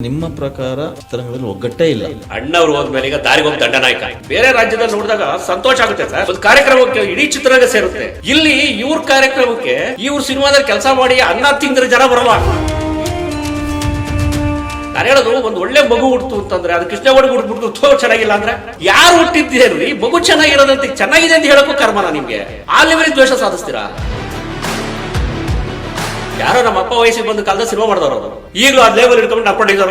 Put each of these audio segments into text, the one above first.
ನಿಮ್ಮ ಪ್ರಕಾರ ಚಿತ್ರರಂಗದಲ್ಲಿ ಒಗ್ಗಟ್ಟೇ ಇಲ್ಲ. ಅಣ್ಣವ್ರು ಹೋದ್ಮೇಲೆ ಈಗ ದಾರಿಗೆ ಹೋಗಿ ದಂಡನಾಯಕ. ಬೇರೆ ರಾಜ್ಯದಲ್ಲಿ ನೋಡಿದಾಗ ಸಂತೋಷ ಆಗುತ್ತೆ ಸರ್. ಒಂದು ಕಾರ್ಯಕ್ರಮಕ್ಕೆ ಇಡೀ ಚಿತ್ರರಂಗ ಸೇರುತ್ತೆ. ಇಲ್ಲಿ ಇವ್ರ ಕಾರ್ಯಕ್ರಮಕ್ಕೆ ಇವ್ರ ಸಿನಿಮಾದಲ್ಲಿ ಕೆಲಸ ಮಾಡಿ ಅನ್ನ ತಿಂದ್ರೆ ಜನ ಬರಲ್ಲ. ನಾನು ಹೇಳೋದು ಒಂದು ಒಳ್ಳೆ ಮಗು ಹುಡ್ತು ಅಂತಂದ್ರೆ ಅದು ಕೃಷ್ಣಗೌಡ ಹುಡ್ಬಿಟ್ಟು ಚೆನ್ನಾಗಿಲ್ಲ ಅಂದ್ರೆ ಯಾರು ಹುಟ್ಟಿದ್ದೀರಿ ಮಗು ಚೆನ್ನಾಗಿರೋದಂತ ಚೆನ್ನಾಗಿದೆ ಅಂತ ಹೇಳಕ್ಕೂ ಕರ್ಮನ ನಿಮ್ಗೆ. ಆ ಲೆವೆಲ್ ದ್ವೇಷ ಸಾಧಿಸ್ತೀರಾ? ಯಾರೋ ನಮ್ಮ ಅಪ್ಪ ವಯಸ್ಸಿಗೆ ಬಂದು ಕಾಲದ ಸಿನಿಮಾ ಮಾಡಿದವರು ಅವರು ಈಗಲೂ ಆ ಲೇಬಲ್ ಇಟ್ಕೊಂಡು ನಮ್ಮ ಪ್ರೊಡ್ಯೂಸರ್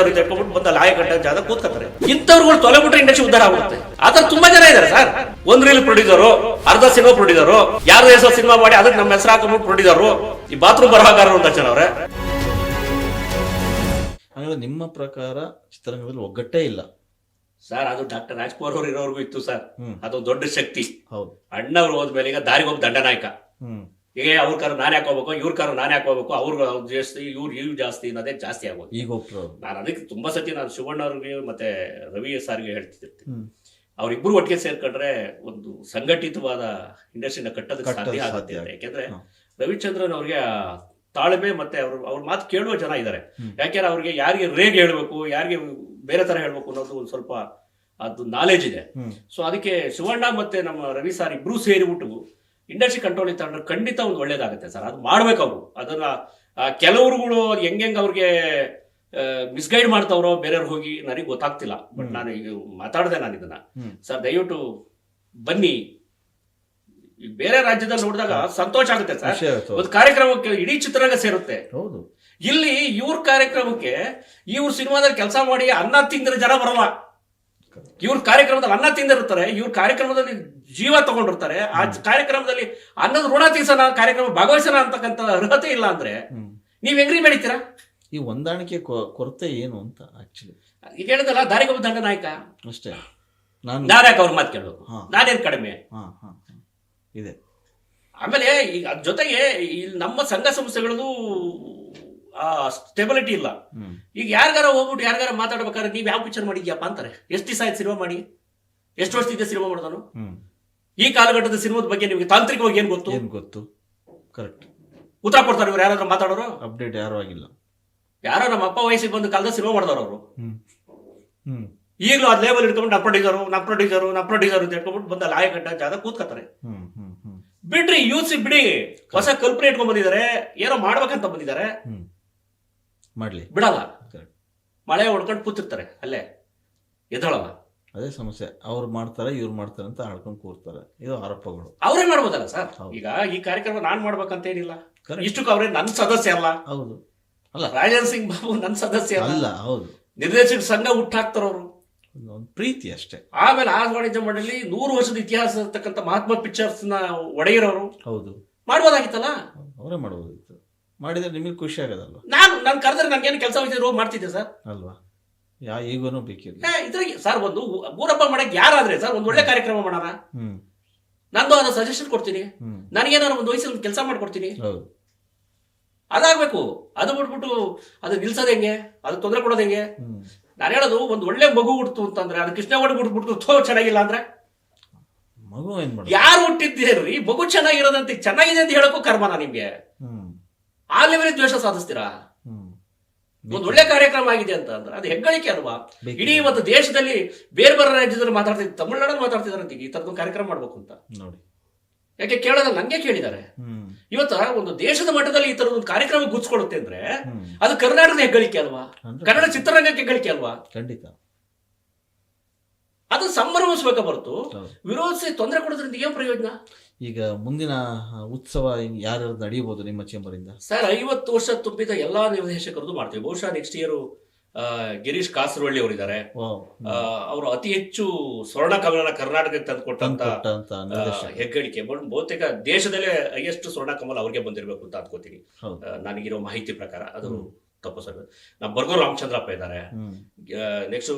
ಅಂತ ಹೇಳ್ಕೊಂಡು ಬಂದ ಲಾಯ ಕಟ್ಟ ಜಾಗ ಕೂತ್ಕೊತಾರೆ. ಇಂಥವ್ರುಗಳು ತೊಲೆಬಿಟ್ರೆ ಇಂಡಸ್ಟ್ರಿ ಉದ್ಧಾರ ಆಗುತ್ತೆ. ಆತರ ತುಂಬಾ ಜನ ಇದಾರೆ ಸರ್. ಒಂದ್ ರೀಲ್ ಪ್ರೊಡ್ಯೂಸರು, ಅರ್ಧ ಸಿನಿಮಾ ಪ್ರೊಡ್ಯೂಸರು, ಯಾರ್ದು ಹೆಸರು ಸಿನಿಮಾ ಮಾಡಿ ಅದಕ್ಕೆ ನಮ್ಮ ಹೆಸರು ಹಾಕೊಂಡು ಪ್ರೊಡ್ಯೂಸರು, ಈ ಬಾತ್ರೂಮ್ ಬರಹಗಾರರು ಅಂತ ಜನ ಅವ್ರೆ. ಹಾಗಾದ್ರೆ ನಿಮ್ಮ ಪ್ರಕಾರ ಚಿತ್ರರಂಗದಲ್ಲಿ ಒಗ್ಗಟ್ಟೇ ಇಲ್ಲ ಸರ್? ಅದು ಡಾಕ್ಟರ್ ರಾಜ್ಕುಮಾರ್ ಅವ್ರು ಇರೋರ್ಗೂ ಇತ್ತು ಸರ್. ಅದೊಂದು ದೊಡ್ಡ ಶಕ್ತಿ. ಹೌದು. ಅಣ್ಣವ್ರು ಹೋದ್ಮೇಲೆ ಈಗ ದಾರಿಗೆ ಹೋಗಿ ದಂಡನಾಯಕ. ಈಗ ಅವ್ರ ಕಾರು ನಾನೇ ಹಾಕೋಬೇಕು, ಇವ್ರ ಕಾರು ನಾನೇ ಹಾಕೋಬೇಕು, ಅವ್ರು ಜಾಸ್ತಿ ಇವ್ರು ಜಾಸ್ತಿ ಅನ್ನೋದೇ ಜಾಸ್ತಿ ಆಗೋದು. ಈಗ ನಾನು ಅದಕ್ಕೆ ತುಂಬಾ ಸತಿ ನಾನು ಶಿವಣ್ಣ ಅವ್ರಿಗೆ ಮತ್ತೆ ರವಿ ಸಾರ್ಗೆ ಹೇಳ್ತಿರ್ತೀನಿ, ಅವ್ರಿಬ್ರು ಒಟ್ಟಿಗೆ ಸೇರ್ಕೊಂಡ್ರೆ ಒಂದು ಸಂಘಟಿತವಾದ ಇಂಡಸ್ಟ್ರಿನ ಕಟ್ಟೋದಕ್ಕೆ ಸಾಧ್ಯ ಆಗುತ್ತೆ ಅಂತ. ಯಾಕೆಂದ್ರೆ ರವಿಚಂದ್ರನ್ ಅವ್ರಿಗೆ ತಾಳ್ಮೆ ಮತ್ತೆ ಅವ್ರ ಮಾತು ಕೇಳುವ ಜನ ಇದ್ದಾರೆ. ಯಾಕೆಂದ್ರೆ ಅವ್ರಿಗೆ ಯಾರಿಗೆ ರೇಗ್ ಹೇಳ್ಬೇಕು, ಯಾರಿಗೆ ಬೇರೆ ತರ ಹೇಳ್ಬೇಕು ಅನ್ನೋದು ಒಂದು ಸ್ವಲ್ಪ ಅದು ನಾಲೆಜ್ ಇದೆ. ಸೊ ಅದಕ್ಕೆ ಶಿವಣ್ಣ ಮತ್ತೆ ನಮ್ಮ ರವಿ ಸಾರ್ ಇಬ್ರು ಸೇರಿಬಿಟ್ಟು ಇಂಡಸ್ಟ್ರಿ ಕಂಟ್ರೋಲ್ ಇತ್ತಂದ್ರೆ ಖಂಡಿತ ಒಂದು ಒಳ್ಳೇದಾಗುತ್ತೆ ಸರ್. ಅದು ಮಾಡ್ಬೇಕು ಅವರು. ಅದನ್ನ ಕೆಲವ್ರುಗಳು ಹೆಂಗ್ ಅವ್ರಿಗೆ ಮಿಸ್ಗೈಡ್ ಮಾಡ್ತಾವ್ರೋ ಬೇರೆಯವ್ರು ಹೋಗಿ ನನಗೆ ಗೊತ್ತಾಗ್ತಿಲ್ಲ. ಬಟ್ ನಾನು ಈಗ ಮಾತಾಡಿದೆ ನಾನು ಇದನ್ನ. ಸರ್ ದಯವಿಟ್ಟು ಬನ್ನಿ. ಬೇರೆ ರಾಜ್ಯದಲ್ಲಿ ನೋಡಿದಾಗ ಸಂತೋಷ ಆಗುತ್ತೆ ಸರ್. ಒಂದು ಕಾರ್ಯಕ್ರಮಕ್ಕೆ ಇಡೀ ಚಿತ್ರರಂಗ ಸೇರುತ್ತೆ. ಇಲ್ಲಿ ಇವ್ರ ಕಾರ್ಯಕ್ರಮಕ್ಕೆ ಇವ್ರ ಸಿನಿಮಾದಲ್ಲಿ ಕೆಲಸ ಮಾಡಿ ಅನ್ನ ತಿಂದ್ರೆ ಜನ ಬರಲ್ಲ. ಇವ್ರ ಕಾರ್ಯಕ್ರಮದಲ್ಲಿ ಅನ್ನ ತಿಂದಿರ್ತಾರೆ, ಇವ್ರ ಕಾರ್ಯಕ್ರಮದಲ್ಲಿ ಜೀವ ತಗೊಂಡಿರ್ತಾರೆ. ಆ ಕಾರ್ಯಕ್ರಮದಲ್ಲಿ ಅನ್ನದ ಋಣ ತೀರ್ಸೋಣ, ಕಾರ್ಯಕ್ರಮ ಭಾಗವಹಿಸೋಣ ಅಂತಕ್ಕಂಥ ಅರ್ಹತೆ ಇಲ್ಲ ಅಂದ್ರೆ ನೀವ್ ಹೆಂಗ್ರಿ ಬೆಳಿತೀರಾ? ಈ ಹೊಂದಾಣಿಕೆ ಕೊರತೆ ಏನು ಅಂತ ಆಕ್ಚುಲಿ ಈಗ ಹೇಳಿದಲ್ಲ, ದಾರಿಗೆ ಹೋಗಿ ದಂಡನಾಯಕ ಅಷ್ಟೇ. ನಾನ್ಯಾಕೆ ಅವ್ರ ಮಾತು ಕೇಳೋದು? ನಾನೇನ್ ಕಡಿಮೆ ಇದೆ. ಆಮೇಲೆ ಈಗ ಅದ್ರ ಜೊತೆಗೆ ಇಲ್ಲಿ ನಮ್ಮ ಸಂಘ ಸಂಸ್ಥೆಗಳದು ಸ್ಟೆಬಿಲಿಟಿ ಇಲ್ಲ. ಈಗ ಯಾರಿಗಾರ ಹೋಗ್ಬಿಟ್ಟು ಯಾರಿಗಾರ ಮಾತಾಡ್ಬೇಕಾದ್ರೆ ನೀವ್ ಯಾವ ಪಿಕ್ಚರ್ ಮಾಡಿದ್ಯಪ್ಪ ಅಂತಾರೆ. ಎಷ್ಟು ದಿವಸ ಆಯ್ತು ಸಿನಿಮಾ ಮಾಡಿ? ಎಷ್ಟು ವರ್ಷದಿಂದ ಸಿನಿಮಾ ಮಾಡೋದನು? ಈ ಕಾಲಘಟ್ಟದ ಸಿನಿಮಾದ ಬಗ್ಗೆ ನಿಮ್ಗೆ ತಾಂತ್ರಿಕವಾಗಿ ಏನ್ ಗೊತ್ತು? ಕರೆಕ್ಟ್ ಉತ್ತರ ಕೊಡ್ತಾರೆ ಇವ್ರು ಯಾರಾದ್ರೂ ಮಾತಾಡೋರು? ಅಪ್ಡೇಟ್ ಯಾರು ಆಗಿಲ್ಲ. ಯಾರೋ ನಮ್ಮ ಅಪ್ಪ ವಯಸ್ಸಿಗೆ ಬಂದು ಕಾಲದ ಸಿನಿಮಾ ಮಾಡಿದವರು ಅವರು ಈಗಲೂ ಅದ್ ಲೇಬಲ್ ಇಟ್ಕೊಂಡು ನಮ್ಮ ಪ್ರೊಡ್ಯೂಸರ್ ಅಂತ ಹೇಳ್ಕೊಂಡ್ಬಿಟ್ಟು ಬಂದ ಲಾಯ ಕಟ್ಟ ಜಾಗ ಕೂತ್ಕೊತಾರೆ. ಬಿಡ್ರಿ, ಯೂಸ್ ಬಿಡಿ. ಹೊಸ ಕಲ್ಪನೆ ಇಟ್ಕೊಂಡ್ ಬಂದಿದ್ದಾರೆ, ಏನೋ ಮಾಡ್ಬೇಕಂತ ಬಂದಿದ್ದಾರೆ. ಮಾಡ್ಲಿ ಬಿಡಲ್ಲ. ಮಳೆ ಹೊಡ್ಕೊಂಡು ಕೂತಿರ್ತಾರೆ ಅಲ್ಲೇ, ಎದ್ದಳಲ್ಲ. ಅದೇ ಸಮಸ್ಯೆ. ಅವ್ರು ಮಾಡ್ತಾರೆ, ಇವ್ರು ಮಾಡ್ತಾರೆ ಅಂತ ಆಡ್ಕೊಂಡು ಕೂರ್ತಾರೆ. ಇದು ಆರೋಪಗಳು. ಅವರೇ ಮಾಡ್ಬೋದಲ್ಲ ಸರ್. ಈಗ ಈ ಕಾರ್ಯಕ್ರಮ ನಾನ್ ಮಾಡ್ಬೇಕಂತ ಏನಿಲ್ಲ. ಇಷ್ಟಕ್ಕೆ ಅವ್ರೆ ನನ್ನ ಸದಸ್ಯ ಅಲ್ಲ. ಹೌದು. ಅಲ್ಲ, ರಾಜೇಂದ್ರ ಸಿಂಗ್ ಬಾಬು ನನ್ನ ಸದಸ್ಯ ಅಲ್ಲ. ಹೌದು. ನಿರ್ದೇಶಕ ಸಂಘ ಹುಟ್ಟಾಕ್ತಾರ ಅವರು. ಪ್ರೀತಿ ಅಷ್ಟೇ. ಆಮೇಲೆ ಆ ವಾಣಿಜ್ಯ ಮಂಡಳಿ 100 ವರ್ಷದ ಇತಿಹಾಸ ಇರ್ತಕ್ಕಂಥ ಮಹಾತ್ಮ ಪಿಕ್ಚರ್ಸ್ ನ ಒಡೆಯಿರೋರು. ಹೌದು. ಮಾಡ್ಬೋದಾಗಿತ್ತಲ್ಲ. ಅವರೇ ಮಾಡ್ಬೋದಿತ್ತು. ಮಾಡಿದ್ರೆ ನಿಮಗೆ ಖುಷಿ ಆಗೋದಲ್ವಾ? ನಾನು ಕರೆದ್ರೆ ನನ್ಗೇನು ಕೆಲಸ ಹೋಗಿ ಮಾಡ್ತಿದ್ದೆ ಸರ್ ಅಲ್ವಾ? ಈಗೂನು ಬೇಕಿಲ್ಲ ಇದ್ರಾಗ ಸರ್. ಒಂದು ಊರಬ್ಬ ಮಾಡಕ್ ಯಾರಾದ್ರೆ ಸರ್ ಒಂದು ಒಳ್ಳೆ ಕಾರ್ಯಕ್ರಮ ಮಾಡೋಣ. ನಂದು ಅದನ್ನ ಸಜೆಷನ್ ಕೊಡ್ತೀನಿ. ನನಗೇನಾದ್ರು ಒಂದು ವಯಸ್ಸಲ್ಲಿ ಕೆಲಸ ಮಾಡ್ಕೊಡ್ತೀನಿ. ಅದಾಗ್ಬೇಕು. ಅದು ಬಿಟ್ಬಿಟ್ಟು ಅದು ನಿಲ್ಸೋದ್ ಹೆಂಗೆ? ಅದು ತೊಂದರೆ ಕೊಡೋದ್ ಹೆಂಗೆ? ನಾನು ಹೇಳೋದು ಒಂದು ಒಳ್ಳೆ ಮಗು ಹುಡ್ತು ಅಂತಂದ್ರೆ ಅದು ಕೃಷ್ಣಗೌಡ ಹುಡ್ಬಿಟ್ಟು ಚೆನ್ನಾಗಿಲ್ಲ ಅಂದ್ರೆ ಮಗು ಏನ್ ಮಾಡ ಯಾರು ಹುಟ್ಟಿದ್ದೀರಿ ಮಗು ಚೆನ್ನಾಗಿರೋದಂತ ಚೆನ್ನಾಗಿದೆ ಅಂತ ಹೇಳಕ್ಕೂ ಕರ್ಮನ ನಿಮ್ಗೆ. ಆ ಲೆವೆಲ್ ದ್ವೇಷ ಸಾಧಿಸ್ತೀರಾ? ಒಂದು ಒಳ್ಳೆ ಕಾರ್ಯಕ್ರಮ ಆಗಿದೆ ಅಂತ ಅಂದ್ರೆ ಅದು ಹೆಗ್ಗಳಿಕೆ ಅಲ್ವಾ? ಇಡೀ ಒಂದು ದೇಶದಲ್ಲಿ ಬೇರೆ ಬೇರೆ ರಾಜ್ಯದಲ್ಲಿ ಮಾತಾಡ್ತಿದ್ರು, ತಮಿಳ್ನಾಡಲ್ಲಿ ಮಾತಾಡ್ತಿದಾರಂತ ಈ ತರದೊಂದು ಕಾರ್ಯಕ್ರಮ ಮಾಡ್ಬೇಕು ಅಂತ. ನೋಡಿ, ಯಾಕೆ ಕೇಳೋದಲ್ಲ, ನಂಗೆ ಕೇಳಿದ್ದಾರೆ. ಇವತ್ತ ಒಂದು ದೇಶದ ಮಟ್ಟದಲ್ಲಿ ಈ ತರದೊಂದು ಕಾರ್ಯಕ್ರಮ ಗುರ್ಸ್ಕೊಳ್ಳುತ್ತೆ ಅಂದ್ರೆ ಅದು ಕರ್ನಾಟಕದ ಹೆಗ್ಗಳಿಕೆ ಅಲ್ವಾ? ಕನ್ನಡ ಚಿತ್ರರಂಗಕ್ಕೆ ಹೆಗ್ಗಳಿಕೆ ಅಲ್ವಾ? ಖಂಡಿತ. ಅದು ಸಂಭ್ರಮಿಸ್ಬೇಕ ಹೊರತು ವಿರೋಧಿಸಿ ತೊಂದರೆ ಕೊಡೋದ್ರಿಂದ ಏನ್ ಪ್ರಯೋಜನ? ಈಗ ಮುಂದಿನ ಉತ್ಸವ ಯಾರು ನಡೆಯಬಹುದು ನಿಮ್ಮ ಚೇಂಬರ್ ಇಂದ? ಸರ್ 50 ವರ್ಷ ತುಂಬಿದ ಎಲ್ಲಾ ನಿರ್ದೇಶಕರದ್ದು ಮಾಡ್ತೀವಿ. ಬಹುಶಃ ನೆಕ್ಸ್ಟ್ ಇಯರ್ ಗಿರೀಶ್ ಕಾಸರವಳ್ಳಿ ಅವರಿದ್ದಾರೆ. ಅವರು ಅತಿ ಹೆಚ್ಚು ಸ್ವರ್ಣ ಕಮಲನ ಕರ್ನಾಟಕಕ್ಕೆ ತಂದುಕೊಟ್ಟಂತ ಹೆಗ್ಗಳಿಕೆ. ಬಹುತೇಕ ದೇಶದಲ್ಲೇ ಹೈಯೆಸ್ಟ್ ಸ್ವರ್ಣ ಕಮಲ ಅವ್ರಿಗೆ ಬಂದಿರಬೇಕು ಅಂತ ಅನ್ಕೋತೀನಿ ನನಗಿರೋ ಮಾಹಿತಿ ಪ್ರಕಾರ. ಅದು ತಪ್ಪು ಸರ್. ನಮ್ಮ ಬರ್ಗೂರು ರಾಮಚಂದ್ರಪ್ಪ ಇದ್ದಾರೆ. ನೆಕ್ಸ್ಟ್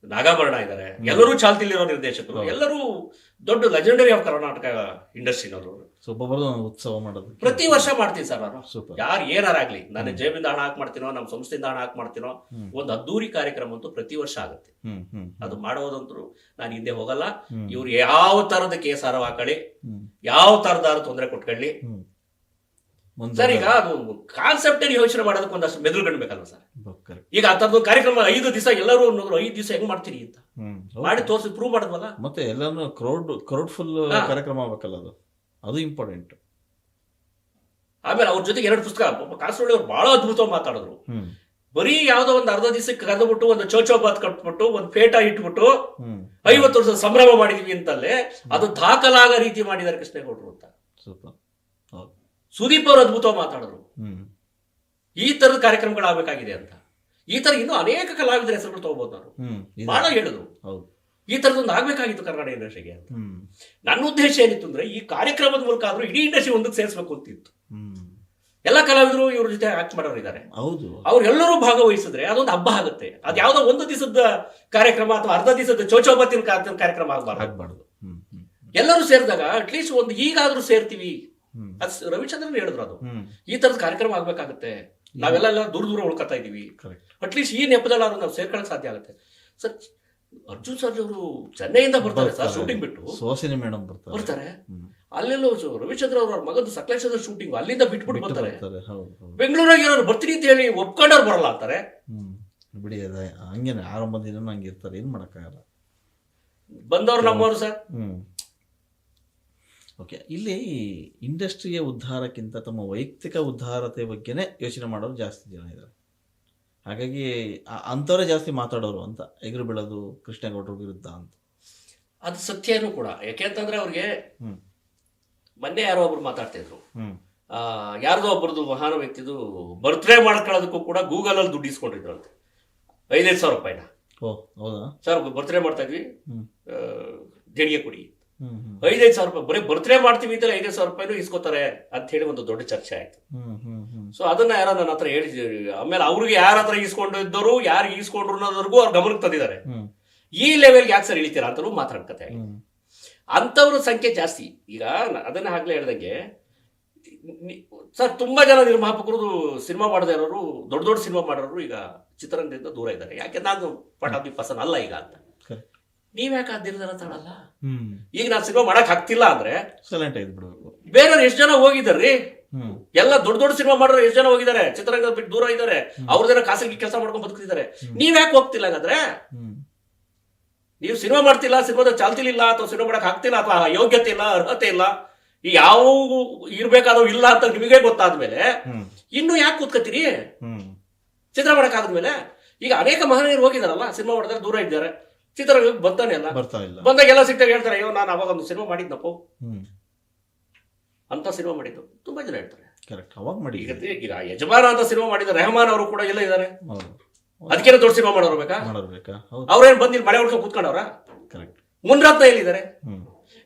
ನಾಗಾಭರಣ ಇದ್ದಾರೆ. ಎಲ್ಲರೂ ಚಾಲ್ತಿಲಿರೋ ನಿರ್ದೇಶಕರು, ಎಲ್ಲರೂ ದೊಡ್ಡ ಲೆಜೆಂಡರಿ ಆಫ್ ಕರ್ನಾಟಕ ಇಂಡಸ್ಟ್ರಿನವರು. ಉತ್ಸವ ಮಾಡೋದು ಪ್ರತಿ ವರ್ಷ ಮಾಡ್ತೀನಿ ಸರ್ ನಾನು. ಯಾರು ಏನಾರಾಗ್ಲಿ, ನನ್ನ ಜೇಬಿಂದ ಹಣ ಹಾಕಿ ಮಾಡ್ತೀನೋ, ನಮ್ಮ ಸಂಸ್ಥೆಯಿಂದ ಹಣ ಹಾಕಿ ಮಾಡ್ತೀನೋ, ಒಂದು ಅದ್ದೂರಿ ಕಾರ್ಯಕ್ರಮ ಅಂತೂ ಪ್ರತಿ ವರ್ಷ ಆಗುತ್ತೆ. ಅದು ಮಾಡೋದಂತೂ ನಾನು ಹಿಂದೆ ಹೋಗಲ್ಲ. ಇವ್ರು ಯಾವ ತರದ ಕೇಸಾರ ಹಾಕೊಳ್ಳಿ, ಯಾವ ತರದಾರು ತೊಂದರೆ ಕೊಟ್ಕೊಳ್ಳಿ, ಸರ್ ಈಗ ಅದು ಕಾನ್ಸೆಪ್ಟ್ ಯೋಚನೆ ಮಾಡೋದಕ್ಕೆ ಒಂದಷ್ಟು ಮೆದುಳುಗಣ್ಣು ಬೇಕಲ್ವ ಸರ್. ಕರೆಕ್ಟ್. ಈಗ ಆ ಕಾರ್ಯಕ್ರಮ 5 ದಿವಸ ಎಲ್ಲರೂ 5 ದಿವಸ ಹೆಂಗ್ ಮಾಡ್ತೀರಿ ಅಂತ ಮಾಡಿ ತೋರಿಸಿ ಪ್ರೂವ್ ಮಾಡಿದ್ವಲ್ಲ. ಮತ್ತೆ ಎಲ್ಲಾನು ಕ್ರೌಡ್ಫುಲ್ ಕಾರ್ಯಕ್ರಮ ಆಗ್ಬೇಕಲ್ಲ, ಅದು ಇಂಪಾರ್ಟೆಂಟ್. ಆಮೇಲೆ ಅವ್ರ ಜೊತೆಗೆ 2 ಪುಸ್ತಕ ಕಾಸರಳ್ಳಿ ಅವ್ರು ಬಹಳ ಅದ್ಭುತವಾಗಿ ಮಾತಾಡಿದ್ರು. ಬರೀ ಯಾವ್ದೋ ಒಂದು ಅರ್ಧ ದಿವಸಕ್ಕೆ ಕರೆದ್ಬಿಟ್ಟು ಒಂದು ಚೌಚೌಬಾತ್ ಕಟ್ಬಿಟ್ಟು ಒಂದು ಪೇಟ ಇಟ್ಬಿಟ್ಟು 50 ವರ್ಷದ ಸಂಭ್ರಮ ಮಾಡಿದೀವಿ ಅಂತಲ್ಲೇ ಅದು ದಾಖಲಾಗ ರೀತಿ ಮಾಡಿದ್ದಾರೆ ಕೃಷ್ಣೇಗೌಡರು ಅಂತ. ಸುದೀಪ್ ಅವರು ಅದ್ಭುತವಾಗಿ ಮಾತಾಡಿದ್ರು. ಈ ತರದ ಕಾರ್ಯಕ್ರಮಗಳು ಆಗ್ಬೇಕಾಗಿದೆ ಅಂತ. ಈ ತರ ಇನ್ನೂ ಅನೇಕ ಕಲಾವಿದರ ಹೆಸರುಗಳು ತಗೋಬಹುದು. ನಾನು ಬಹಳ ಹೇಳಿದ್ರು ಈ ತರದೊಂದು ಆಗ್ಬೇಕಾಗಿತ್ತು ಕರ್ನಾಟಕ ಇಂಡಸ್ಟ್ರಿಗೆ ಅಂತ. ನನ್ನ ಉದ್ದೇಶ ಏನಿತ್ತು ಅಂದ್ರೆ ಈ ಕಾರ್ಯಕ್ರಮದ ಮೂಲಕ ಆದ್ರೂ ಇಡೀ ಇಂಡಸ್ಟ್ರಿ ಒಂದಕ್ಕೆ ಸೇರಿಸಬೇಕು ಅಂತಿತ್ತು. ಎಲ್ಲ ಕಲಾವಿದರು ಇವ್ರ ಜೊತೆ ಆಕ್ಟ್ ಮಾಡೋರು ಇದ್ದಾರೆ. ಅವ್ರೆಲ್ಲರೂ ಭಾಗವಹಿಸಿದ್ರೆ ಅದೊಂದು ಹಬ್ಬ ಆಗುತ್ತೆ. ಅದ್ ಯಾವ್ದೋ ಒಂದು ದಿವಸದ ಕಾರ್ಯಕ್ರಮ ಅಥವಾ ಅರ್ಧ ದಿವಸದ ಚೌಚೌಬತ್ತಿನ ಕಾರ್ಯಕ್ರಮ ಆಗಬಾರ್ದು. ಎಲ್ಲರೂ ಸೇರಿದಾಗ ಅಟ್ಲೀಸ್ಟ್ ಒಂದು ಈಗಾದ್ರೂ ಸೇರ್ತೀವಿ. ರವಿಚಂದ್ರನ್ ಹೇಳಿದ್ರು ಅದು ಈ ತರದ ಕಾರ್ಯಕ್ರಮ ಆಗ್ಬೇಕಾಗತ್ತೆ. ನಾವೆಲ್ಲ ದೂರ ದೂರ ಉಳ್ಕೊತಾ ಇದೀವಿ. ಅಟ್ಲೀಸ್ಟ್ ಈ ನೆಪದಲ್ಲಾದ್ರೂ ನಾವು ಸೇರ್ಕೊಳಕ್ ಸಾಧ್ಯ ಆಗುತ್ತೆ. ಸರ್ ಅರ್ಜುನ್ ಸರ್ಜ್ ಅವರು ಚೆನ್ನೈಯಿಂದ ಬರ್ತಾರೆ ಸರ್, ಶೂಟಿಂಗ್ ಬಿಟ್ಟು ಸುಹಾಸಿನಿ ಮೇಡಮ್ ಬರ್ತಾರೆ. ಅಲ್ಲೆಲ್ಲೋ ರವಿಚಂದ್ರ ಅವ್ರ ಮಗದ ಸಕಲೇಶ್ವರ ಶೂಟಿಂಗ್ ಅಲ್ಲಿಂದ ಬಿಟ್ಬಿಟ್ಟು ಬರ್ತಾರೆ. ಬೆಂಗಳೂರಾಗ ಇರೋರು ಬರ್ತೀನಿ ಅಂತ ಹೇಳಿ ಒಪ್ಕೊಂಡವ್ರು ಬರಲ್ಲ ಅಂತಾರೆ. ಬಿಡಿ ಹಂಗೇನೆ ಆರಂಭ ದಿನ ಹಂಗೆ ಇರ್ತಾರೆ, ಏನ್ ಮಾಡಕ್ಕಾಗಲ್ಲ. ಬಂದವ್ರು ನಮ್ಮವ್ರು ಸರ್. ಓಕೆ, ಇಲ್ಲಿ ಇಂಡಸ್ಟ್ರಿಯ ಉದ್ಧಾರಕ್ಕಿಂತ ತಮ್ಮ ವೈಯಕ್ತಿಕ ಉದ್ಧಾರತೆ ಬಗ್ಗೆನೇ ಯೋಚನೆ ಮಾಡೋರು ಜಾಸ್ತಿ ಜನ ಇದ್ದಾರೆ. ಹಾಗಾಗಿ ಅಂಥವರೇ ಜಾಸ್ತಿ ಮಾತಾಡೋರು ಅಂತ ಎದುರು ಬೀಳೋದು ಕೃಷ್ಣೇಗೌಡರ ವಿರುದ್ಧ ಅಂತ. ಅದು ಸತ್ಯನೂ ಕೂಡ. ಯಾಕೆಂತಂದ್ರೆ ಅವ್ರಿಗೆ ಮೊನ್ನೆ ಯಾರೋ ಒಬ್ರು ಮಾತಾಡ್ತಿದ್ರು, ಯಾರ್ದೋ ಒಬ್ಬರದು ಮಹಾನ್ ವ್ಯಕ್ತಿದು ಬರ್ತ್ಡೇ ಮಾಡ್ಕೊಳ್ಳೋದಕ್ಕೂ ಕೂಡ ಗೂಗಲ್ ಅಲ್ಲಿ ದುಡ್ಡು ಇಸ್ಕೊಂಡಿದ್ರು ಅಂತ 5,000 ರೂಪಾಯಿನ. ಹೌದಾ ಸರ್ ಬರ್ತ್ಡೇ ಮಾಡ್ತಾ ಇದ್ವಿ, ದೇಣಿಗೆ ಕೊಡಿ. 5,000 ರೂಪಾಯಿ ಬರೀ ಬರ್ತ್ಡೇ ಮಾಡ್ತೀವಿ ಅಂತ 5,000 ರೂಪಾಯಿನೂ ಇಸ್ಕೋತಾರೆ ಅಂತ ಹೇಳಿ ಒಂದು ದೊಡ್ಡ ಚರ್ಚೆ ಆಯ್ತು. ಸೊ ಅದನ್ನ ಯಾರೋ ನನ್ನ ಹತ್ರ ಹೇಳಿದ್ರು. ಆಮೇಲೆ ಅವ್ರಿಗೆ ಯಾರ ಹತ್ರ ಈಸ್ಕೊಂಡಿದ್ದವರು ಯಾರು ಈಸ್ಕೊಂಡ್ರು ಅನ್ನೋದವರೆಗೂ ಅವ್ರ ಗಮನಕ್ಕೆ ತಂದಿದ್ದಾರೆ. ಈ ಲೆವೆಲ್ಗೆ ಯಾಕೆ ಸರ್ ಇಳಿತೀರಾ ಅಂತಲೂ ಮಾತಾಡ್ಕತೆ. ಅಂತವ್ರ ಸಂಖ್ಯೆ ಜಾಸ್ತಿ. ಈಗ ಅದನ್ನ ಆಗ್ಲೇ ಹೇಳ್ದಂಗೆ ಸರ್ ತುಂಬಾ ಜನ ನಿರ್ಮಾಪಕರು ಸಿನಿಮಾ ಮಾಡದೇ ಇರೋರು, ದೊಡ್ಡ ದೊಡ್ಡ ಸಿನಿಮಾ ಮಾಡೋರು ಈಗ ಚಿತ್ರರಂಗದಿಂದ ದೂರ ಇದ್ದಾರೆ. ಯಾಕೆ ನಾನು ಪಾರ್ಟ್ ಆಫ್ ದಿ ಪರ್ಸನ್ ಅಲ್ಲ ಈಗ ಅಂತ. ನೀವ್ಯಾಕೆ ಆ ನಿರ್ಧಾರ ತಗೊಳಲ್ಲ? ಈಗ ನಾನು ಸಿನಿಮಾ ಮಾಡಕ್ ಆಗ್ತಿಲ್ಲ ಅಂದ್ರೆ ಸೈಲೆಂಟ್ ಆಗಿಬಿಡ್ಬೇಕು. ಬೇರೆಯವ್ರು ಎಷ್ಟು ಜನ ಹೋಗಿದಾರ್ರಿ? ಎಲ್ಲ ದೊಡ್ಡ ದೊಡ್ಡ ಸಿನಿಮಾ ಮಾಡೋರು ಎಷ್ಟು ಜನ ಹೋಗಿದ್ದಾರೆ, ಚಿತ್ರರಂಗದ ಬಿಟ್ಟು ದೂರ ಇದ್ದಾರೆ, ಅವ್ರದೇನೋ ಖಾಸಗಿ ಕೆಲಸ ಮಾಡ್ಕೊಂಡು ಬದುಕಿದ್ದಾರೆ. ನೀವ್ಯಾಕೆ ಹೋಗ್ತಿಲ್ಲ ಹಾಗಾದ್ರೆ? ನೀವು ಸಿನಿಮಾ ಮಾಡ್ತಿಲ್ಲ, ಸಿನಿಮಾದ ಚಾಲ್ತಿಲಿಲ್ಲ, ಅಥವಾ ಸಿನಿಮಾ ಮಾಡಕ್ ಆಗ್ತಿಲ್ಲ, ಅಥವಾ ಯೋಗ್ಯತೆ ಇಲ್ಲ, ಅರ್ಹತೆ ಇಲ್ಲ, ಯಾವ ಇರ್ಬೇಕಾದವು ಇಲ್ಲ ಅಂತ ನಿಮಗೆ ಗೊತ್ತಾದ್ಮೇಲೆ ಇನ್ನು ಯಾಕೆ ಕೂತ್ಕತ್ತೀರಿ? ಚಿತ್ರ ಮಾಡಕ್ ಆದ್ಮೇಲೆ ಈಗ ಅನೇಕ ಮಹನೀಯರು ಹೋಗಿದಾರಲ್ಲ, ಸಿನಿಮಾ ಮಾಡಿದ್ರೆ ದೂರ ಇದ್ದಾರೆ, ಚಿತ್ರರಂಗ ಬರ್ತಾನೆ ಅಲ್ಲ. ಬಂದಾಗೆಲ್ಲ ಸಿಕ್ತಾಗ ಹೇಳ್ತಾರೆ, ಅಯ್ಯೋ ನಾನು ಅವಾಗ ಒಂದು ಸಿನಿಮಾ ಮಾಡಿದ್ನಪ್ಪ ಅಂತ ಸಿನಿಮಾ ಮಾಡಿದ್ದು ತುಂಬಾ ಜನ ಹೇಳ್ತಾರೆ. ಈಗ ಯಜಮಾನ ಅಂತ ಸಿನಿಮಾ ಮಾಡಿದ ರೆಹಮಾನ್ ಅವರು ಕೂಡ ಎಲ್ಲ ಇದ್ದಾರೆ. ಅದಕ್ಕೇನೋ ದೊಡ್ಡ ಸಿನಿಮಾ ಮಾಡೋರು ಬೇಕಾ? ಅವ್ರೇನ್ ಬಂದಿಲ್ಲ ಮಳೆ ಹೊಡ್ಕೊಂಡು ಕೂತ್ಕೊಂಡವ್ರ? ಮುನ್ರತ್ನ ಎಲ್ಲಿದ್ದಾರೆ?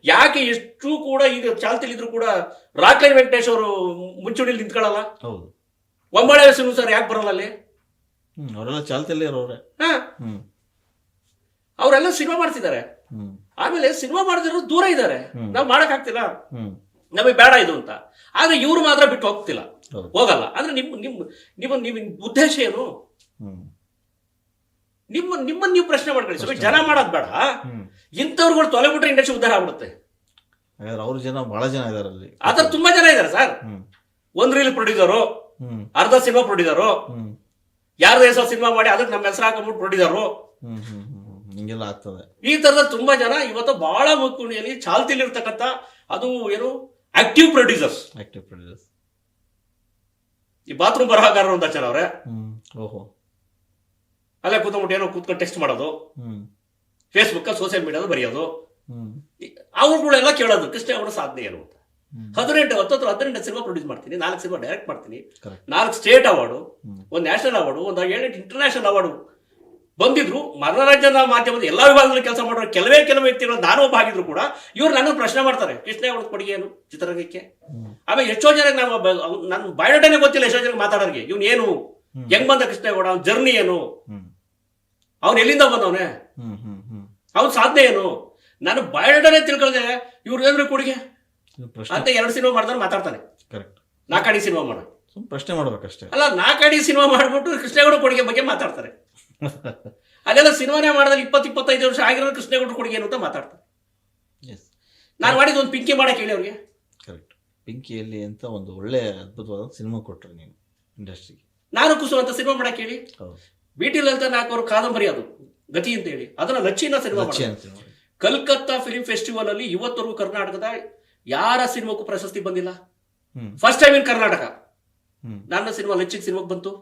ಯಾಕೆ ಎಷ್ಟು ಕೂಡ ಈಗ ಚಾಲ್ತಿಲಿದ್ರು ಕೂಡ ರಾಕ್ಲೈನ್ ವೆಂಕಟೇಶ್ ಅವರು ಮುಂಚೂಣಿಲಿ ನಿಂತ್ಕೊಳ್ಳಲ್ಲ? ಒಂಬಳೆ ಸಿನಿಮಾ ಸರ್ ಯಾಕೆ ಬರಲ್ಲ ಅಲ್ಲಿ? ಅವರೆಲ್ಲ ಚಾಲ್ತಿಯಲ್ಲಿ ಇರೋರೆ. ಅವರೆಲ್ಲ ಸಿನಿಮಾ ಮಾಡ್ತಿದ್ದಾರೆ. ಆಮೇಲೆ ಸಿನಿಮಾ ಮಾಡಿದ್ರು ದೂರ ಇದ್ದಾರೆ, ನಾವ್ ಮಾಡಕ್ ಆಗ್ತಿಲ್ಲ, ನಮಗೆ ಬೇಡ ಇದು ಅಂತ. ಆದ್ರೆ ಇವ್ರು ಮಾತ್ರ ಬಿಟ್ಟು ಹೋಗಲ್ಲ. ಅಂದ್ರೆ ನಿಮ್ಮ ಉದ್ದೇಶ ಏನು? ನಿಮ್ಮನ್ನ ನೀವು ಪ್ರಶ್ನೆ ಮಾಡ್ಕೊಳ್ಳಿ. ಜನ ಮಾಡೋದ್ ಬೇಡ, ಇಂಥವ್ರುಗಳು ತೊಲೆಬಿಟ್ರೆ ಇಂಡಸ್ಟ್ರಿ ಉದ್ಧಾರ ಆಗ್ಬಿಡುತ್ತೆ. ಅವ್ರ ಜನ ಬಹಳ ಜನ ಇದಾರೆ ಅಲ್ಲಿ. ಆತರ ತುಂಬಾ ಜನ ಇದಾರೆ ಸರ್. ಒಂದ್ ರೀಲ್ ಪ್ರೊಡ್ಯೂಸರು, ಅರ್ಧ ಸಿನಿಮಾ ಪ್ರೊಡ್ಯೂಸರು, ಯಾರ್ದ ಹೆಸರು ಸಿನಿಮಾ ಮಾಡಿ ಅದಕ್ಕೆ ನಮ್ಮ ಹೆಸರು ಹಾಕೊಂಡ್ಬಿಟ್ಟು ಪ್ರೊಡ್ಯೂಸರು, ಹಿಂಗೆಲ್ಲ ಆಗ್ತದೆ. ಈ ತರದ ತುಂಬಾ ಜನ ಇವತ್ತು ಬಹಳ ಮುಖ್ಯಣಿಯಲ್ಲಿ ಚಾಲ್ತಿಲಿ ಇರ್ತಕ್ಕಂಥ ಅದು ಏನು ಆಕ್ಟಿವ್ ಪ್ರೊಡ್ಯೂಸರ್ಸ್. ಈ ಬಾತ್ರೂಮ್ ಬರಹಗಾರರು ಅಂತ ಜನ ಅವ್ರೆ. ಅಲ್ಲೇ ಕೂತ್ಬಿಟ್ಟು ಏನೋ ಕೂತ್ಕೊಂಡು ಟೆಕ್ಸ್ಟ್ ಮಾಡೋದು, ಫೇಸ್ಬುಕ್ ಸೋಷಿಯಲ್ ಮೀಡಿಯಾದ ಬರೆಯೋದು, ಅವ್ರುಗಳೆಲ್ಲ ಕೇಳೋದು ಕೃಷ್ಣೇಗೌಡ ಸಾಧನೆ ಏನು ಅಂತ. 18 ಸಿನಿಮಾ ಪ್ರೊಡ್ಯೂಸ್ ಮಾಡ್ತೀನಿ, 4 ಸಿನಿಮಾ ಡೈರೆಕ್ಟ್ ಮಾಡ್ತೀನಿ, 4 state award, 1 national award, 1 7 international award ಬಂದಿದ್ರು. ಮನೋರಂಜನಾ ಮಾಧ್ಯಮದ ಎಲ್ಲಾ ವಿಭಾಗದಲ್ಲಿ ಕೆಲಸ ಮಾಡೋರು ಕೆಲವೇ ವ್ಯಕ್ತಿಗಳು, ನಾನು ಒಬ್ಬ ಆಗಿದ್ರು ಕೂಡ ಇವ್ರು ನನ್ನ ಪ್ರಶ್ನೆ ಮಾಡ್ತಾರೆ, ಕೃಷ್ಣೇಗೌಡ ಕೊಡುಗೆ ಏನು ಚಿತ್ರರಂಗಕ್ಕೆ? ಆಮೇಲೆ ಎಷ್ಟೋ ಜನ ನನ್ನ ಬಯೋಡೇಟಾನೇ ಗೊತ್ತಿಲ್ಲ ಎಷ್ಟೋ ಜನ ಮಾತಾಡೋರಿಗೆ. ಇವ್ನು ಏನು, ಹೆಂಗ್ ಬಂದ ಕೃಷ್ಣೇಗೌಡ, ಅವ್ನ ಜರ್ನಿ ಏನು, ಅವ್ನು ಎಲ್ಲಿಂದ ಬಂದವನೇ, ಅವ್ನ ಸಾಧನೆ ಏನು, ನಾನು ಬಯೋಡೇಟಾನೇ ತಿಳ್ಕೊಳ್ದೆ ಇವ್ರು ಏನ್ರಿ ಕೊಡುಗೆ ಅಂತ 2 ಸಿನಿಮಾ ಮಾಡಿದ್ರೆ ಮಾತಾಡ್ತಾನೆ. 4 ಅಡಿ ಸಿನಿಮಾ ಮಾಡ ಪ್ರಶ್ನೆ ಮಾಡ್ಬೇಕಷ್ಟೇ ಅಲ್ಲ, 4 ಅಡಿ ಸಿನಿಮಾ ಮಾಡ್ಬಿಟ್ಟು ಕೃಷ್ಣೇಗೌಡ ಕೊಡುಗೆ ಬಗ್ಗೆ ಮಾತಾಡ್ತಾರೆ. ಅಲ್ಲೆಲ್ಲ ಸಿನಿಮಾನೇ ಮಾಡಿದ್ರೆ 20-25 ವರ್ಷ ಆಗಿರೋದು ಕೃಷ್ಣೇಗೌಡ ಕೊಡುಗೆ ಏನು ಅಂತ ಮಾತಾಡ್ತಾರೆ. ನಾನು ಮಾಡಿದ ಒಂದು ಪಿಂಕಿ ಮಾಡಕ್ ಹೇಳಿ ಅವ್ರಿಗೆ, ಬೆಂಕಿಯಲ್ಲಿ ಅಂತ ಒಂದು ಒಳ್ಳೆ ಅದ್ಭುತವಾದ ಸಿನಿಮಾ ಕೊಟ್ರಿ ನೀವು ಇಂಡಸ್ಟ್ರಿಗೆ. ನಾನು ಕುಸು ಅಂತ ಸಿನಿಮಾ ಮಾಡಕ್ಕೆ ಹೇಳಿ, ಹೌದು, BT ಲಲಿತಾ ನಾಯಕ್ ಅವ್ರ ಕಾದಂಬರಿ ಅದು ಗತಿ ಅಂತ ಹೇಳಿ, ಅದನ್ನ ಲಚ್ಚಿನ ಸಿನಿಮಾ ಕಲ್ಕತ್ತಾ ಫಿಲ್ಮ್ ಫೆಸ್ಟಿವಲ್ ಅಲ್ಲಿ ಇವತ್ತವರೆಗೂ ಕರ್ನಾಟಕದ ಯಾರ ಸಿನಿಮಾಕ್ಕೂ ಪ್ರಶಸ್ತಿ ಬಂದಿಲ್ಲ. ಫಸ್ಟ್ ಟೈಮ್ ಇನ್ ಕರ್ನಾಟಕ ನನ್ನ ಸಿನಿಮಾ ಲಚ್ಚಿನ ಸಿನಿಮಾಗೆ ಬಂತು.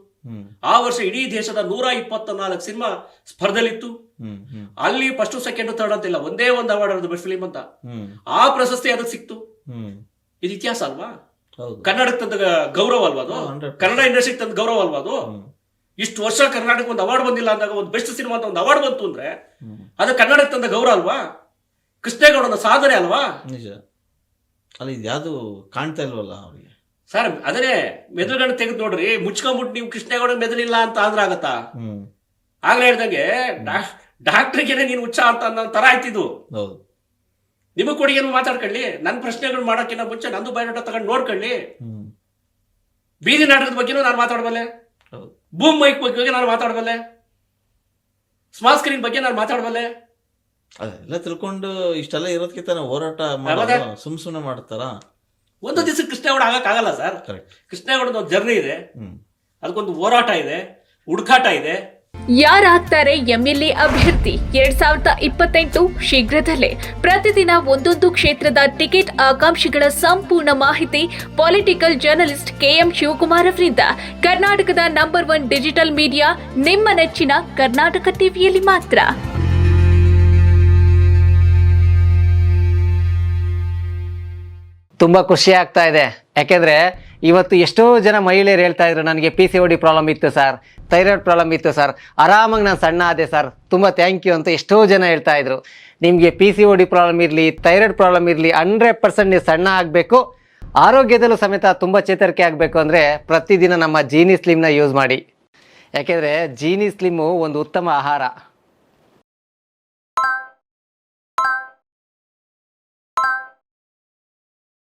ಆ ವರ್ಷ ಇಡೀ ದೇಶದ 124 ಸಿನಿಮಾ ಸ್ಪರ್ಧೆಲಿತ್ತು. ಅಲ್ಲಿ ಫಸ್ಟ್ ಸೆಕೆಂಡ್ ಥರ್ಡ್ ಅಂತ ಇಲ್ಲ, ಒಂದೇ ಒಂದು ಅವಾರ್ಡ್ ಬೆಸ್ಟ್ ಫಿಲ್ಮ್ ಅಂತ. ಆ ಪ್ರಶಸ್ತಿ ಅದಕ್ಕೆ ಸಿಕ್ತು. ಇದು ಇತಿಹಾಸ ಅಲ್ವಾ? ಕನ್ನಡಕ್ಕೆ ತಂದ ಗೌರವ ಅಲ್ವಾ ಅದು? ಕನ್ನಡ ಇಂಡಸ್ಟ್ರಿಗೆ ತಂದ ಗೌರವ ಅಲ್ವಾ ಅದು? ಇಷ್ಟು ವರ್ಷ ಕರ್ನಾಟಕ ಒಂದು ಅವಾರ್ಡ್ ಬಂದಿಲ್ಲ ಅಂದಾಗ ಒಂದು ಬೆಸ್ಟ್ ಸಿನಿಮಾ ಅಂತ ಒಂದು ಅವಾರ್ಡ್ ಬಂತು ಅಂದ್ರೆ ಅದು ಕನ್ನಡಕ್ಕೆ ತಂದ ಗೌರವ ಅಲ್ವಾ? ಕೃಷ್ಣೇಗೌಡನ ಸಾಧನೆ ಅಲ್ವಾ? ನಿಜ. ಅಲ್ಲಿ ಇದ್ಯಾವುದು ಕಾಣ್ತಾ ಇಲ್ವಲ್ಲ ಅವ್ರಿಗೆ ಸರ್. ಅದನ್ನೇ ಮೆದುಳುಗಣ್ಣು ತೆಗೆದು ನೋಡ್ರಿ, ಮುಚ್ಕೊಂಡ್ಬಿಟ್ಟು ನೀವು ಕೃಷ್ಣೇಗೌಡ ಮೆದುಳಿಲ್ಲ ಅಂತ ಆದ್ರೆ ಆಗತ್ತಾ? ಆಗ್ಲೇ ಹೇಳ್ದಂಗೆ ಡಾಕ್ಟ್ರಿಗೆ ನೀನು ಹುಚ್ಚ ಅಂತ ಅನ್ನೋ ತರ ಆಯ್ತಿದ್ದು. ಹೌದು, ನಿಮಗ್ ಕೊಡಿ ಏನು ಮಾತಾಡ್ಕೊಳ್ಳಿ. ನನ್ನ ಪ್ರಶ್ನೆಗಳು ಮಾಡೋಕ್ಕಿಂತ ಮುಂಚೆ ನಂದು ಬಯೋಡಾಟ ತಗೊಂಡು ನೋಡ್ಕೊಳ್ಳಿ. ಬೀದಿ ನಾಟಕದ ಬಗ್ಗೆನೂ ನಾನು ಮಾತಾಡಬಲ್ಲೆ, ಬೂಮ್ ಮೈಕ್ ಬಗ್ಗೆ ನಾನು ಮಾತಾಡಬಲ್ಲೆ, ಸ್ಮಾಲ್ ಸ್ಕ್ರೀನ್ ಬಗ್ಗೆ ನಾನು ಮಾತಾಡಬಲ್ಲೆ. ಅದೆಲ್ಲ ತಿಳ್ಕೊಂಡು ಇಷ್ಟೆಲ್ಲ ಇರೋದಕ್ಕಿಂತ ಹೋರಾಟ ಸುಮ್ನೆ ಮಾಡ್ತಾರ. ಒಂದು ದಿವಸ ಕೃಷ್ಣೇಗೌಡ ಆಗಕ್ಕಾಗಲ್ಲ ಸರ್. ಕೃಷ್ಣೇಗೌಡದ ಒಂದು ಜರ್ನಿ ಇದೆ, ಅದಕ್ಕೊಂದು ಹೋರಾಟ ಇದೆ, ಹುಡುಕಾಟ ಇದೆ. ಯಾರಾಗ್ತಾರೆ MLA ಅಭ್ಯರ್ಥಿ 2028 ಶೀಘ್ರದಲ್ಲೇ. ಪ್ರತಿದಿನ ಒಂದೊಂದು ಕ್ಷೇತ್ರದ ಟಿಕೆಟ್ ಆಕಾಂಕ್ಷಿಗಳ ಸಂಪೂರ್ಣ ಮಾಹಿತಿ ಪೊಲಿಟಿಕಲ್ ಜರ್ನಲಿಸ್ಟ್ KM ಶಿವಕುಮಾರ್ ಅವರಿಂದ. ಕರ್ನಾಟಕದ ನಂಬರ್ 1 ಡಿಜಿಟಲ್ ಮೀಡಿಯಾ ನಿಮ್ಮ ನೆಚ್ಚಿನ ಕರ್ನಾಟಕ ಟಿವಿಯಲ್ಲಿ ಮಾತ್ರ. ತುಂಬ ಖುಷಿ ಆಗ್ತಾ ಇದೆ, ಯಾಕೆಂದರೆ ಇವತ್ತು ಎಷ್ಟೋ ಜನ ಮಹಿಳೆಯರು ಹೇಳ್ತಾ ಇದ್ರು ನನಗೆ PCOD ಪ್ರಾಬ್ಲಮ್ ಇತ್ತು ಸರ್, ಥೈರಾಯ್ಡ್ ಪ್ರಾಬ್ಲಮ್ ಇತ್ತು ಸರ್, ಆರಾಮಾಗಿ ನಾನು ಸಣ್ಣ ಆದೆ ಸರ್, ತುಂಬ ಥ್ಯಾಂಕ್ ಯು ಅಂತ ಎಷ್ಟೋ ಜನ ಹೇಳ್ತಾ ಇದ್ರು. ನಿಮಗೆ PCOD ಪ್ರಾಬ್ಲಮ್ ಇರಲಿ, ಥೈರಾಯ್ಡ್ ಪ್ರಾಬ್ಲಮ್ ಇರಲಿ, 100% ನೀವು ಸಣ್ಣ ಆಗಬೇಕು, ಆರೋಗ್ಯದಲ್ಲೂ ಸಮೇತ ತುಂಬ ಚೇತರಿಕೆ ಆಗಬೇಕು ಅಂದರೆ ಪ್ರತಿದಿನ ನಮ್ಮ ಜೀನಿ ಸ್ಲಿಮ್ನ ಯೂಸ್ ಮಾಡಿ. ಯಾಕೆಂದರೆ ಜೀನಿ ಸ್ಲಿಮ್ಮು ಒಂದು ಉತ್ತಮ ಆಹಾರ.